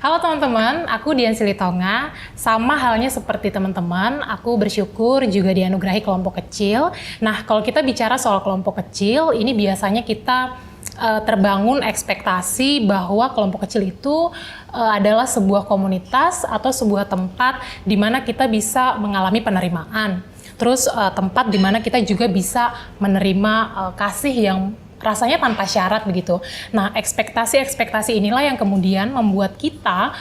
Halo teman-teman, aku Dian Silitonga. Sama halnya seperti teman-teman, aku bersyukur juga dianugerahi kelompok kecil. Nah, kalau kita bicara soal kelompok kecil, ini biasanya kita terbangun ekspektasi bahwa kelompok kecil itu adalah sebuah komunitas atau sebuah tempat di mana kita bisa mengalami penerimaan. Terus tempat di mana kita juga bisa menerima kasih yang rasanya tanpa syarat begitu. Nah, ekspektasi inilah yang kemudian membuat kita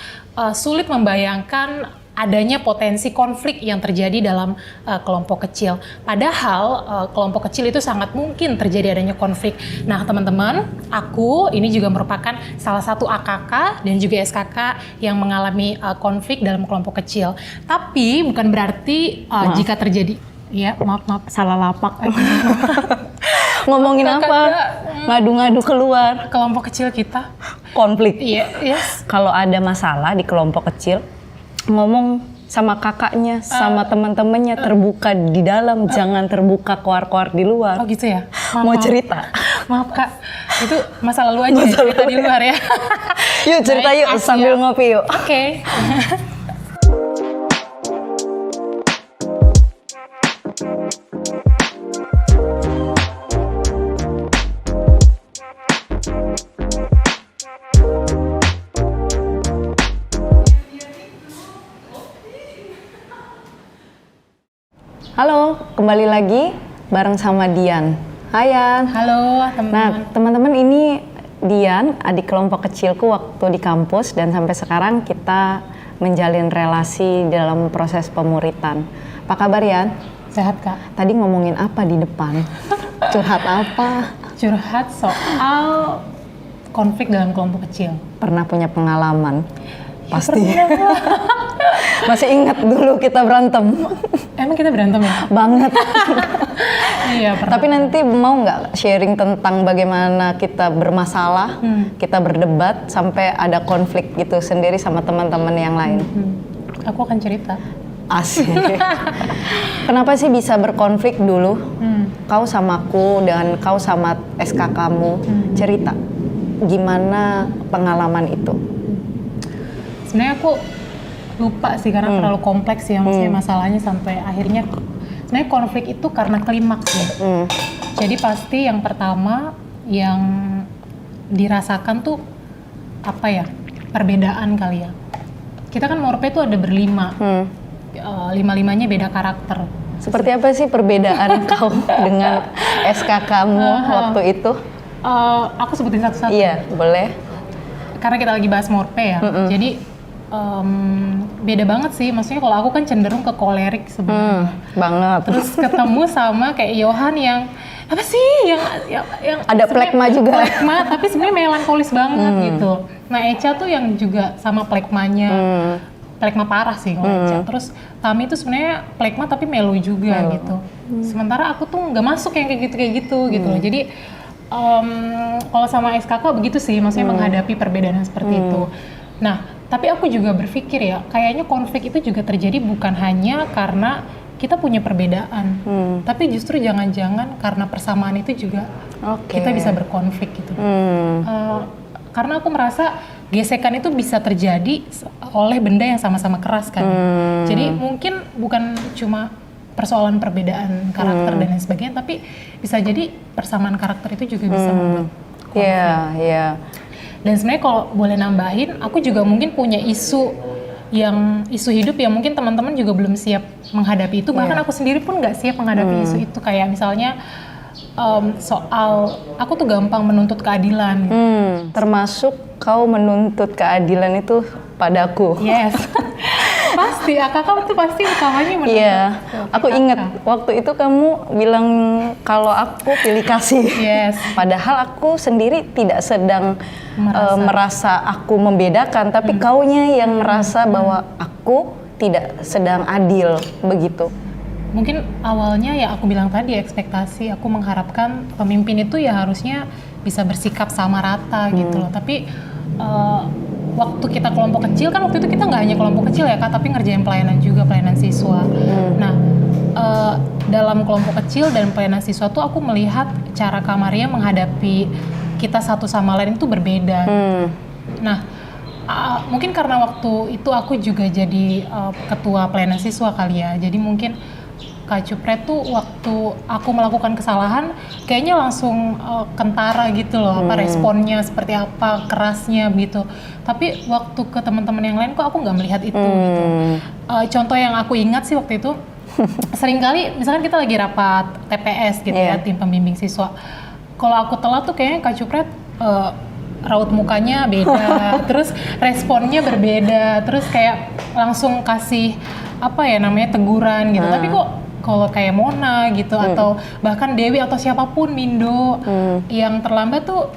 sulit membayangkan adanya potensi konflik yang terjadi dalam kelompok kecil. Padahal kelompok kecil itu sangat mungkin terjadi adanya konflik. Nah, teman-teman, aku ini juga merupakan salah satu AKK dan juga SKK yang mengalami konflik dalam kelompok kecil. Tapi bukan berarti jika terjadi, ya maaf salah lapak. Ngomongin apa? Ngadu-ngadu keluar. Kelompok kecil kita. Konflik. Iya, yes. Kalau ada masalah di kelompok kecil, ngomong sama kakaknya, sama teman-temannya, terbuka di dalam, jangan terbuka keluar-keluar di luar. Oh gitu ya? Mau cerita? Maaf Kak, itu masa lalu aja ya, cerita di luar ya. Yuk cerita yuk, sambil ngopi yuk. Oke. Halo, kembali lagi bareng sama Dian. Hai Yan. Halo teman-teman. Nah teman-teman, ini Dian, adik kelompok kecilku waktu di kampus, dan sampai sekarang kita menjalin relasi dalam proses pemuritan. Apa kabar Yan? Sehat Kak. Tadi ngomongin apa di depan? Curhat apa? Curhat soal konflik dalam kelompok kecil. Pernah punya pengalaman? Ya, pasti. Masih ingat dulu kita berantem? Emang kita berantem ya? Banget. Iya, pernah. Tapi nanti mau nggak sharing tentang bagaimana kita bermasalah, kita berdebat sampai ada konflik gitu sendiri sama teman-teman yang lain? Aku akan cerita. Asik. Kenapa sih bisa berkonflik dulu? Kau sama aku dan kau sama SK kamu. Cerita gimana pengalaman itu? Sebenarnya aku lupa sih karena terlalu kompleks ya, maksudnya masalahnya sampai akhirnya sebenarnya konflik itu karena klimaks ya. Jadi pasti yang pertama yang dirasakan tuh apa ya, perbedaan kali ya. Kita kan Morpe tuh ada berlima, lima-limanya beda karakter. Seperti apa sih perbedaan kau dengan SK kamu waktu itu? Aku sebutin satu-satu. Iya, boleh. Karena kita lagi bahas Morpe ya, jadi beda banget sih. Maksudnya kalau aku kan cenderung ke kolerik sebenarnya. Banget. Terus ketemu sama kayak Yohan yang apa sih yang ada plekma juga. Plekma tapi sebenarnya melankolis banget gitu. Nah Echa tuh yang juga sama plekmanya. Plekma parah sih kalau Echa. Terus Tami tuh sebenarnya plekma tapi melo juga gitu. Sementara aku tuh nggak masuk yang kayak gitu gitu loh. Jadi kalau sama SKK begitu sih, maksudnya menghadapi perbedaan seperti itu. Nah, tapi aku juga berpikir ya, kayaknya konflik itu juga terjadi bukan hanya karena kita punya perbedaan, tapi justru jangan-jangan karena persamaan itu juga kita bisa berkonflik gitu. Karena aku merasa gesekan itu bisa terjadi oleh benda yang sama-sama keras kan. Jadi mungkin bukan cuma persoalan perbedaan karakter dan lain sebagainya, tapi bisa jadi persamaan karakter itu juga bisa membuat konflik. Iya. Dan sebenarnya kalau boleh nambahin, aku juga mungkin punya isu hidup yang mungkin teman-teman juga belum siap menghadapi itu. Bahkan aku sendiri pun nggak siap menghadapi isu itu. Kayak misalnya soal aku tuh gampang menuntut keadilan. Termasuk kau menuntut keadilan itu padaku. Yes. Pasti, kakak tuh pasti utamanya menuntut. Iya, aku ingat waktu itu kamu bilang kalau aku pilih kasih. Yes. Padahal aku sendiri tidak sedang merasa aku membedakan, tapi kaunya yang merasa bahwa aku tidak sedang adil begitu. Mungkin awalnya ya aku bilang tadi, ekspektasi aku mengharapkan pemimpin itu ya harusnya bisa bersikap sama rata gitu loh. Tapi waktu kita kelompok kecil kan, waktu itu kita nggak hanya kelompok kecil ya Kak, tapi ngerjain pelayanan juga, pelayanan siswa. Nah dalam kelompok kecil dan pelayanan siswa tuh aku melihat cara Kak Maria menghadapi kita satu sama lain itu berbeda. Nah Mungkin karena waktu itu aku juga jadi ketua pelayanan siswa kali ya. Jadi mungkin Kak Cupret tuh waktu aku melakukan kesalahan kayaknya langsung kentara gitu loh, apa responnya seperti apa, kerasnya gitu. Tapi waktu ke teman-teman yang lain kok aku nggak melihat itu gitu. Contoh yang aku ingat sih waktu itu seringkali misalkan kita lagi rapat TPS gitu ya, tim pembimbing siswa. Kalau aku telat tuh kayaknya Kak Cupret raut mukanya beda, terus responnya berbeda, terus kayak langsung kasih apa ya namanya teguran gitu. Tapi kok kalau kayak Mona gitu atau bahkan Dewi atau siapapun Mindo yang terlambat tuh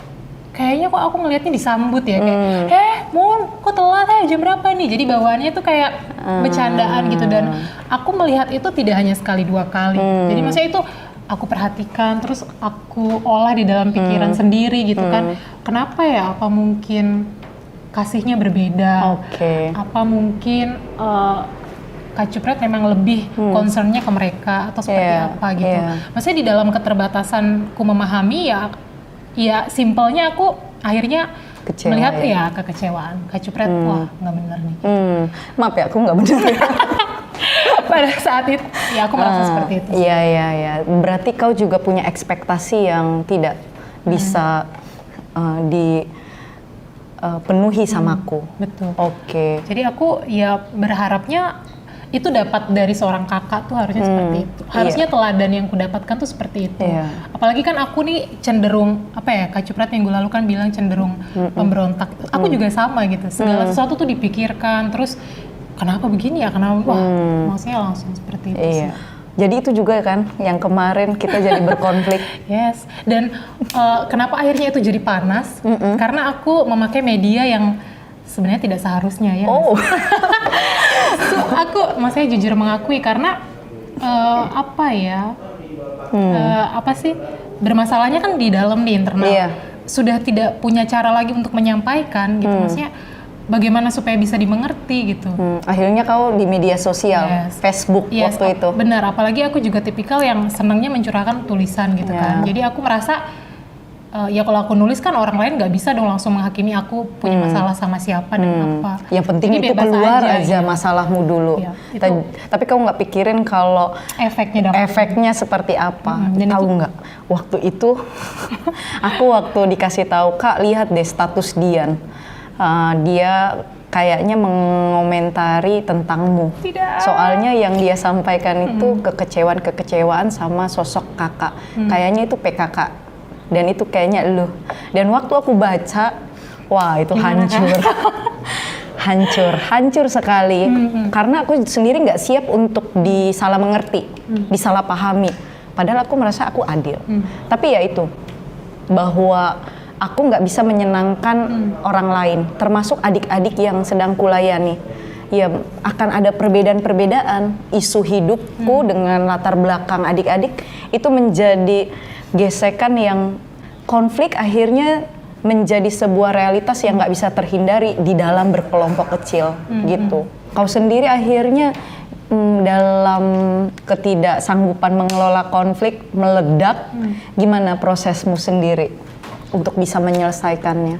kayaknya kok aku ngelihatnya disambut ya kayak Mon kok telat jam berapa nih, jadi bawaannya tuh kayak bercandaan gitu. Dan aku melihat itu tidak hanya sekali dua kali, jadi maksudnya itu aku perhatikan terus aku olah di dalam pikiran sendiri gitu kan, kenapa ya, apa mungkin kasihnya berbeda, apa mungkin Kak Cupret memang lebih concernnya ke mereka atau seperti apa gitu. Maksudnya di dalam keterbatasanku memahami ya simpelnya aku akhirnya melihat ya kekecewaan. Kak Cupret wah nggak bener nih. Maaf ya aku nggak bener. Pada saat itu ya aku merasa seperti itu. Iya. Berarti kau juga punya ekspektasi yang tidak bisa dipenuhi sama aku. Betul. Oke. Jadi aku ya berharapnya itu dapat dari seorang kakak tuh harusnya seperti itu. Harusnya teladan yang kudapatkan tuh seperti itu. Apalagi kan aku nih cenderung apa ya, Kak Cupret minggu lalu kan bilang cenderung pemberontak. Aku juga sama gitu. Segala sesuatu tuh dipikirkan, terus kenapa begini ya, kenapa maksudnya langsung seperti itu sih. Jadi itu juga kan yang kemarin kita jadi berkonflik. Yes. Dan kenapa akhirnya itu jadi panas? Karena aku memakai media yang sebenarnya tidak seharusnya ya. So, aku maksudnya jujur mengakui karena apa sih bermasalahnya kan di dalam, di internal. Sudah tidak punya cara lagi untuk menyampaikan gitu. Maksudnya bagaimana supaya bisa dimengerti gitu. Akhirnya kau di media sosial, Facebook waktu itu. Benar, apalagi aku juga tipikal yang senangnya mencurahkan tulisan gitu kan. Jadi aku merasa ya kalau aku nulis kan orang lain nggak bisa dong langsung menghakimi aku punya masalah sama siapa dan apa. Yang penting jadi itu keluar aja masalahmu dulu. Tapi kamu nggak pikirin kalau efeknya seperti apa. Tahu nggak? Waktu itu aku waktu dikasih tahu, Kak lihat deh status Dian. Dia kayaknya mengomentari tentangmu. Soalnya yang dia sampaikan itu kekecewaan sama sosok kakak. Kayaknya itu PKK. Dan itu kayaknya lu. Dan waktu aku baca, wah itu hancur. hancur sekali. Karena aku sendiri nggak siap untuk disalah mengerti, disalah pahami. Padahal aku merasa aku adil. Tapi ya itu, bahwa aku nggak bisa menyenangkan orang lain, termasuk adik-adik yang sedang kulayani. Ya akan ada perbedaan-perbedaan isu hidupku dengan latar belakang adik-adik itu menjadi gesekan yang konflik akhirnya menjadi sebuah realitas yang nggak bisa terhindari di dalam berkelompok kecil gitu. Kau sendiri akhirnya dalam ketidaksanggupan mengelola konflik meledak, gimana prosesmu sendiri untuk bisa menyelesaikannya?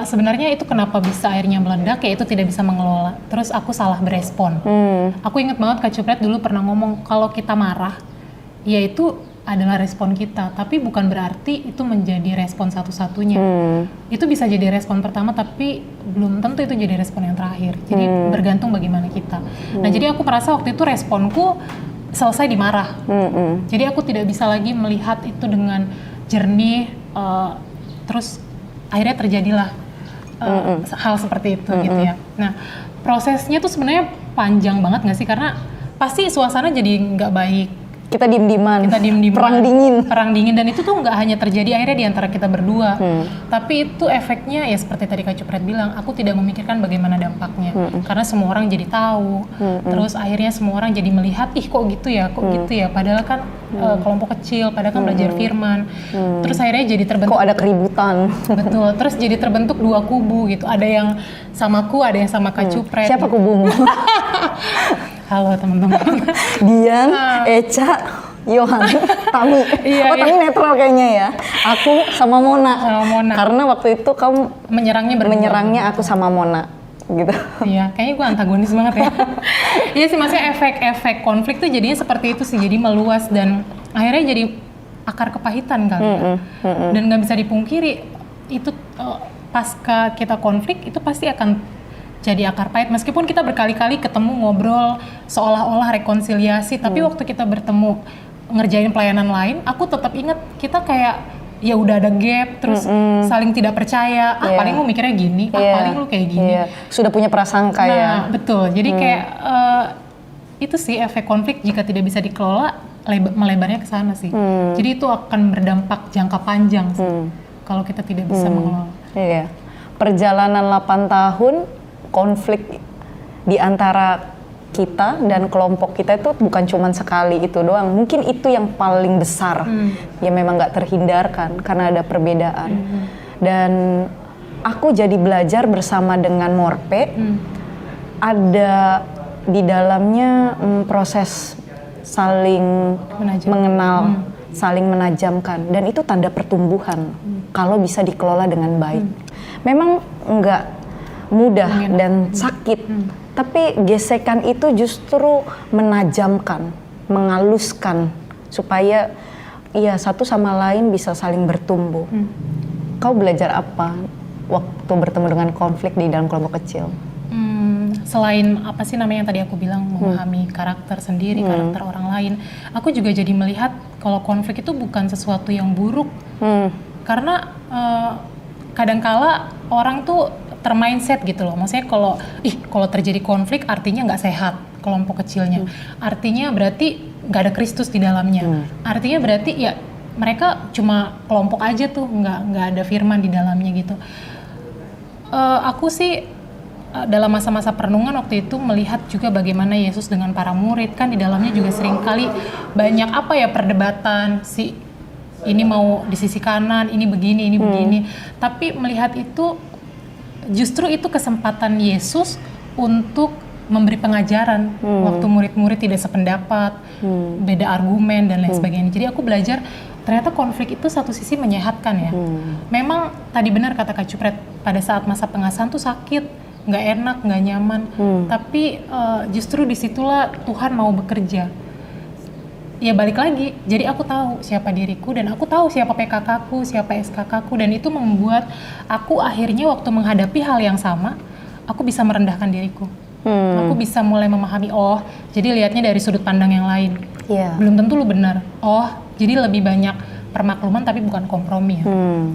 Sebenarnya itu kenapa bisa akhirnya meledak ya itu tidak bisa mengelola. Terus aku salah berespon. Aku ingat banget Kak Cupret dulu pernah ngomong kalau kita marah, ya itu adalah respon kita, tapi bukan berarti itu menjadi respon satu-satunya. Itu bisa jadi respon pertama, tapi belum tentu itu jadi respon yang terakhir. Jadi bergantung bagaimana kita. Nah, jadi aku merasa waktu itu responku selesai di marah. Jadi aku tidak bisa lagi melihat itu dengan jernih. Terus akhirnya terjadilah hal seperti itu gitu ya. Nah, prosesnya tuh sebenarnya panjang banget nggak sih? Karena pasti suasana jadi nggak baik. Kita diem-dieman, perang dingin, dan itu tuh nggak hanya terjadi akhirnya di antara kita berdua, tapi itu efeknya ya seperti tadi Kak Cupret bilang, aku tidak memikirkan bagaimana dampaknya, karena semua orang jadi tahu, terus akhirnya semua orang jadi melihat, ih kok gitu ya, padahal kan kelompok kecil, padahal kan belajar firman, terus akhirnya jadi terbentuk, kok ada keributan, betul, terus jadi terbentuk dua kubu gitu, ada yang sama aku, ada yang sama Kak Cupret. Siapa kubumu? Halo teman-teman. Dian, Eca, Yohan, Tami. Tami netral kayaknya ya. Aku sama Mona. Karena waktu itu kamu menyerangnya aku sama Mona. gitu. Iya, kayaknya gue antagonis banget ya. Iya sih, maksudnya efek-efek konflik tuh jadinya seperti itu sih, jadi meluas dan akhirnya jadi akar kepahitan kali ya. Dan nggak bisa dipungkiri itu pasca kita konflik itu pasti akan jadi akar pahit. Meskipun kita berkali-kali ketemu ngobrol seolah-olah rekonsiliasi, tapi waktu kita bertemu ngerjain pelayanan lain, aku tetap ingat kita kayak ya udah ada gap, terus saling tidak percaya. Paling lu mikirnya gini, paling lu kayak gini. Sudah punya prasangka ya. Nah, betul. Jadi kayak itu sih efek konflik jika tidak bisa dikelola, melebarnya ke sana sih. Jadi itu akan berdampak jangka panjang sih, kalau kita tidak bisa mengelola. Iya. Perjalanan 8 tahun konflik di antara kita dan kelompok kita itu bukan cuma sekali itu doang. Mungkin itu yang paling besar yang memang nggak terhindarkan karena ada perbedaan. Dan aku jadi belajar bersama dengan Morpe. Ada di dalamnya proses saling mengenal, saling menajamkan, dan itu tanda pertumbuhan kalau bisa dikelola dengan baik. Memang nggak mudah dan sakit, tapi gesekan itu justru menajamkan, mengaluskan supaya ya satu sama lain bisa saling bertumbuh. Kau belajar apa waktu bertemu dengan konflik di dalam kelompok kecil? Selain apa sih namanya yang tadi aku bilang, memahami karakter sendiri, karakter orang lain, aku juga jadi melihat kalau konflik itu bukan sesuatu yang buruk. Karena kadangkala orang tuh termindset gitu loh. Maksudnya kalau terjadi konflik artinya nggak sehat kelompok kecilnya. Artinya berarti nggak ada Kristus di dalamnya. Artinya berarti ya mereka cuma kelompok aja tuh, nggak ada firman di dalamnya gitu. Aku sih dalam masa-masa perenungan waktu itu melihat juga bagaimana Yesus dengan para murid, kan di dalamnya juga seringkali banyak perdebatan, si ini mau di sisi kanan, ini begini, ini begini. Tapi melihat itu, justru itu kesempatan Yesus untuk memberi pengajaran waktu murid-murid tidak sependapat, beda argumen dan lain sebagainya. Jadi aku belajar ternyata konflik itu satu sisi menyehatkan ya. Memang tadi benar kata Kak Cupret, pada saat masa pengasahan tuh sakit, nggak enak, nggak nyaman. Tapi justru disitulah Tuhan mau bekerja. Ya balik lagi, jadi aku tahu siapa diriku dan aku tahu siapa PKK-ku, siapa SKK-ku, dan itu membuat aku akhirnya waktu menghadapi hal yang sama, aku bisa merendahkan diriku. Aku bisa mulai memahami, oh jadi lihatnya dari sudut pandang yang lain. Belum tentu lu benar. Oh jadi lebih banyak permakluman tapi bukan kompromi ya.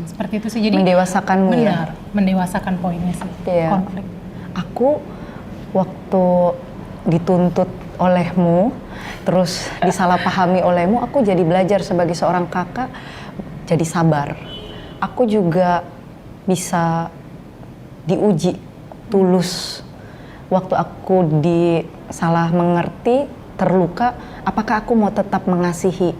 Seperti itu sih. Jadi mendewasakanmu benar, mendewasakan poinnya sih, konflik. Aku waktu dituntut olehmu, terus disalahpahami olehmu, aku jadi belajar sebagai seorang kakak jadi sabar. Aku juga bisa diuji tulus waktu aku disalah mengerti, terluka, apakah aku mau tetap mengasihi,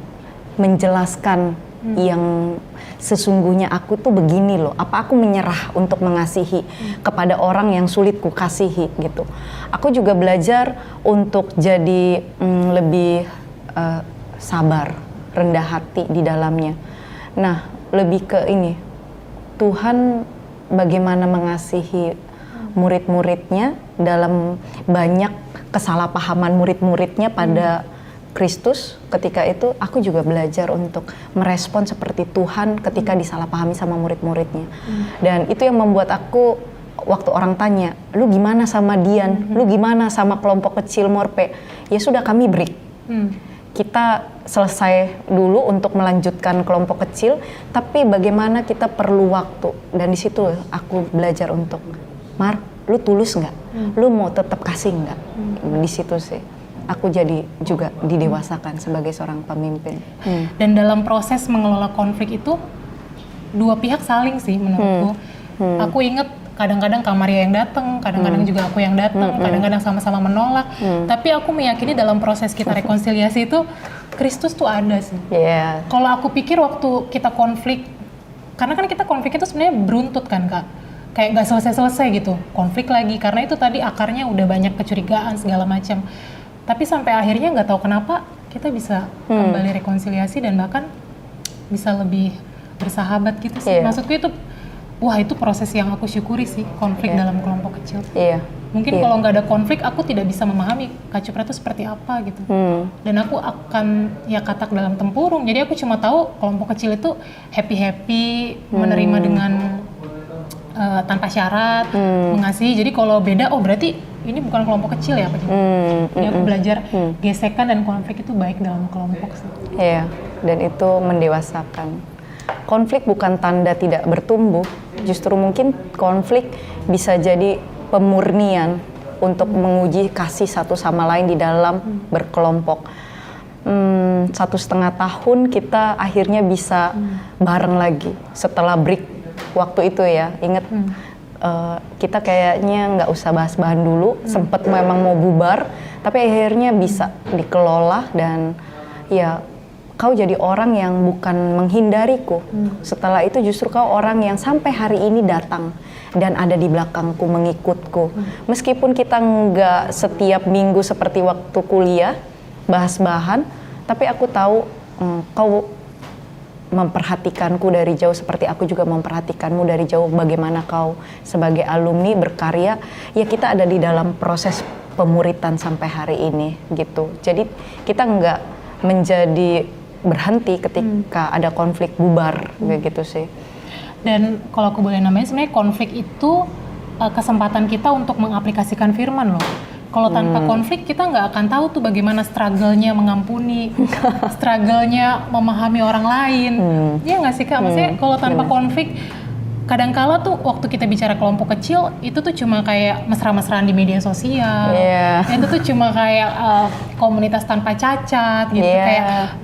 menjelaskan yang sesungguhnya aku tuh begini loh, apa aku menyerah untuk mengasihi kepada orang yang sulit ku kasihi gitu. Aku juga belajar untuk jadi lebih sabar, rendah hati di dalamnya. Nah, lebih ke ini, Tuhan bagaimana mengasihi murid-muridnya dalam banyak kesalahpahaman murid-muridnya pada Kristus. Ketika itu aku juga belajar untuk merespon seperti Tuhan ketika disalahpahami sama murid-muridnya. Dan itu yang membuat aku, waktu orang tanya, lu gimana sama Dian, lu gimana sama kelompok kecil Morpe, ya sudah kami break. Kita selesai dulu untuk melanjutkan kelompok kecil, tapi bagaimana kita perlu waktu. Dan di situ aku belajar untuk, Mar, lu tulus nggak? Lu mau tetap kasih nggak? Di situ sih aku jadi juga didewasakan sebagai seorang pemimpin. Dan dalam proses mengelola konflik itu dua pihak saling sih menurutku. Aku inget kadang-kadang Kak Maria yang datang, kadang-kadang juga aku yang datang, kadang-kadang sama-sama menolak. Tapi aku meyakini dalam proses kita rekonsiliasi itu Kristus tuh ada sih. Kalau aku pikir waktu kita konflik, karena kan kita konflik itu sebenarnya beruntut kan Kak, kayak nggak selesai-selesai gitu, konflik lagi, karena itu tadi akarnya udah banyak kecurigaan segala macam. Tapi sampai akhirnya nggak tahu kenapa kita bisa kembali rekonsiliasi dan bahkan bisa lebih bersahabat gitu sih. Maksudku itu wah itu proses yang aku syukuri sih, konflik dalam kelompok kecil. Iya. Mungkin kalau nggak ada konflik, aku tidak bisa memahami Kak Cupra itu seperti apa gitu. Dan aku akan ya katak dalam tempurung. Jadi aku cuma tahu kelompok kecil itu happy-happy, menerima dengan tanpa syarat, mengasihi. Jadi kalau beda, oh berarti ini bukan kelompok kecil ya Pak. Jadi aku belajar gesekan dan konflik itu baik dalam kelompok sih. Iya, dan itu mendewasakan. Konflik bukan tanda tidak bertumbuh, justru mungkin konflik bisa jadi pemurnian untuk menguji kasih satu sama lain di dalam berkelompok. 1,5 tahun kita akhirnya bisa bareng lagi setelah break waktu itu ya. Ingat kita kayaknya nggak usah bahas-bahas dulu, sempet memang mau bubar, tapi akhirnya bisa dikelola dan ya kau jadi orang yang bukan menghindariku. Setelah itu justru kau orang yang sampai hari ini datang dan ada di belakangku, mengikutku. Meskipun kita nggak setiap minggu seperti waktu kuliah, bahas-bahan, tapi aku tahu kau memperhatikanku dari jauh seperti aku juga memperhatikanmu dari jauh. Bagaimana kau sebagai alumni berkarya, ya kita ada di dalam proses pemuritan sampai hari ini gitu. Jadi kita nggak menjadi berhenti ketika ada konflik bubar kayak gitu sih. Dan kalau aku boleh namanya, sebenarnya konflik itu kesempatan kita untuk mengaplikasikan firman loh. Kalau tanpa konflik kita nggak akan tahu tuh bagaimana struggle-nya mengampuni, struggle-nya memahami orang lain. Iya nggak sih Kak? Maksudnya kalau tanpa konflik, kadangkala tuh waktu kita bicara kelompok kecil, itu tuh cuma kayak mesra-mesraan di media sosial. Itu tuh cuma kayak komunitas tanpa cacat gitu, kayak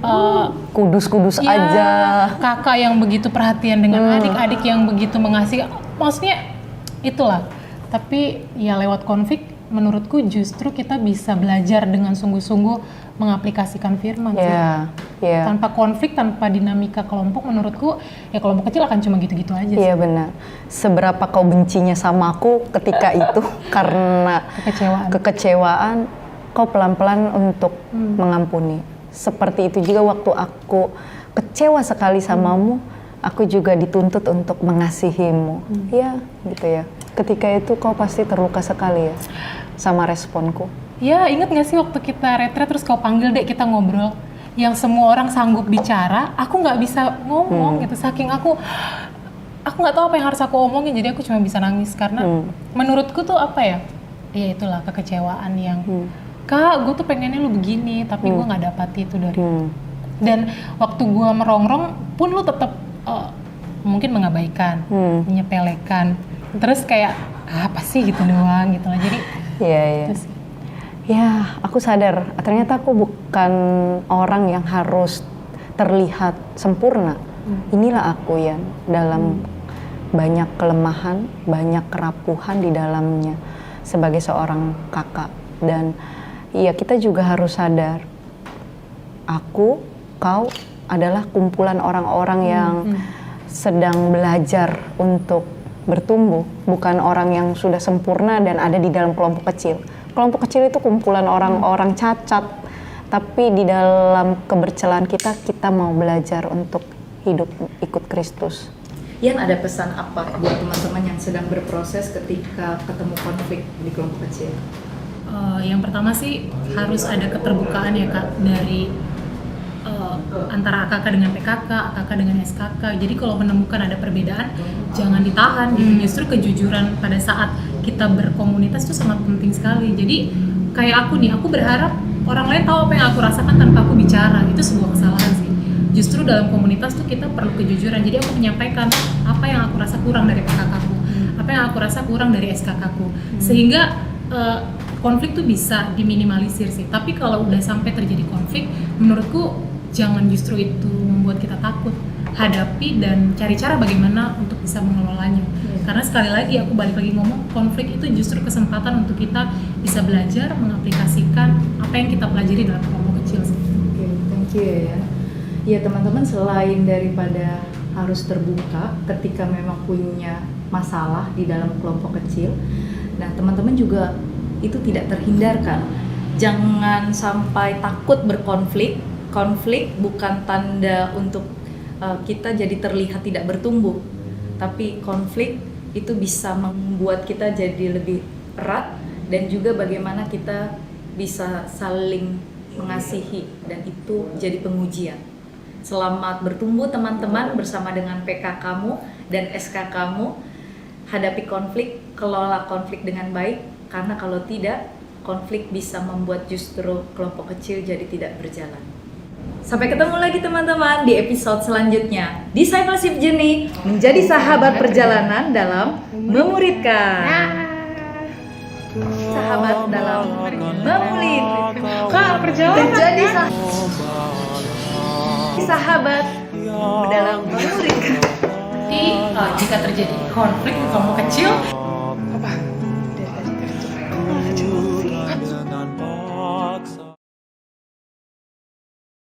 kudus-kudus aja. Kakak yang begitu perhatian dengan adik-adik yang begitu mengasihi. Maksudnya itulah. Tapi ya lewat konflik, menurutku justru kita bisa belajar dengan sungguh-sungguh mengaplikasikan firman sih. Tanpa konflik, tanpa dinamika kelompok, menurutku ya kelompok kecil akan cuma gitu-gitu aja sih. Iya benar. Seberapa kau bencinya sama aku ketika itu karena kekecewaan, kau pelan-pelan untuk mengampuni. Seperti itu juga waktu aku kecewa sekali samamu, aku juga dituntut untuk mengasihimu. Ya, gitu ya. Ketika itu kau pasti terluka sekali ya sama responku. Ya, ingat gak sih waktu kita retret terus kau panggil dek kita ngobrol, yang semua orang sanggup bicara, aku nggak bisa ngomong gitu, saking aku nggak tahu apa yang harus aku omongin, jadi aku cuma bisa nangis karena menurutku tuh apa ya, ya itulah kekecewaan yang Kak, gue tuh pengennya lu begini, tapi gue nggak dapet itu dari dan waktu gue merongrong pun lu tetap mungkin mengabaikan, menyepelekan, terus kayak apa sih gitu doang gitu lah, jadi ya, aku sadar ternyata aku bukan orang yang harus terlihat sempurna. Inilah aku ya, dalam banyak kelemahan, banyak kerapuhan di dalamnya sebagai seorang kakak. Dan ya kita juga harus sadar, aku, kau adalah kumpulan orang-orang yang sedang belajar untuk bertumbuh, bukan orang yang sudah sempurna dan ada di dalam kelompok kecil. Kelompok kecil itu kumpulan orang-orang cacat, tapi di dalam kebercelaan kita mau belajar untuk hidup ikut Kristus. Yan, ada pesan apa buat teman-teman yang sedang berproses ketika ketemu konflik di kelompok kecil? Yang pertama sih harus ada keterbukaan ya Kak, dari antara AKK dengan PKK, AKK dengan SKK. Jadi kalau menemukan ada perbedaan, jangan ditahan gitu. Justru kejujuran pada saat kita berkomunitas itu sangat penting sekali. Jadi kayak aku nih, aku berharap orang lain tahu apa yang aku rasakan tanpa aku bicara. Itu sebuah kesalahan sih. Justru dalam komunitas tuh kita perlu kejujuran. Jadi aku menyampaikan apa yang aku rasa kurang dari PKK-ku, apa yang aku rasa kurang dari SKK-ku, sehingga konflik tuh bisa diminimalisir sih. Tapi kalau udah sampai terjadi konflik, menurutku jangan justru itu membuat kita takut. Hadapi dan cari cara bagaimana untuk bisa mengelolanya. Karena sekali lagi aku balik lagi ngomong, konflik itu justru kesempatan untuk kita bisa belajar mengaplikasikan apa yang kita pelajari dalam kelompok kecil sih. Oke, thank you ya. Ya teman-teman, selain daripada harus terbuka ketika memang punya masalah di dalam kelompok kecil, nah teman-teman juga itu tidak terhindarkan. Jangan sampai takut berkonflik. Konflik bukan tanda untuk kita jadi terlihat tidak bertumbuh. tapi konflik itu bisa membuat kita jadi lebih erat, dan juga bagaimana kita bisa saling mengasihi, dan itu jadi pengujian. Selamat bertumbuh teman-teman bersama dengan PK kamu dan SK kamu. Hadapi konflik, kelola konflik dengan baik, karena kalau tidak, konflik bisa membuat justru kelompok kecil jadi tidak berjalan. Sampai ketemu lagi teman-teman di episode selanjutnya. Discipleship Journey, menjadi sahabat perjalanan dalam memuridkan. Sahabat dalam memurid. Kak, perjalanan Menjadi kan? sahabat dalam memuridkan. Jika terjadi konflik di kelompok kecil,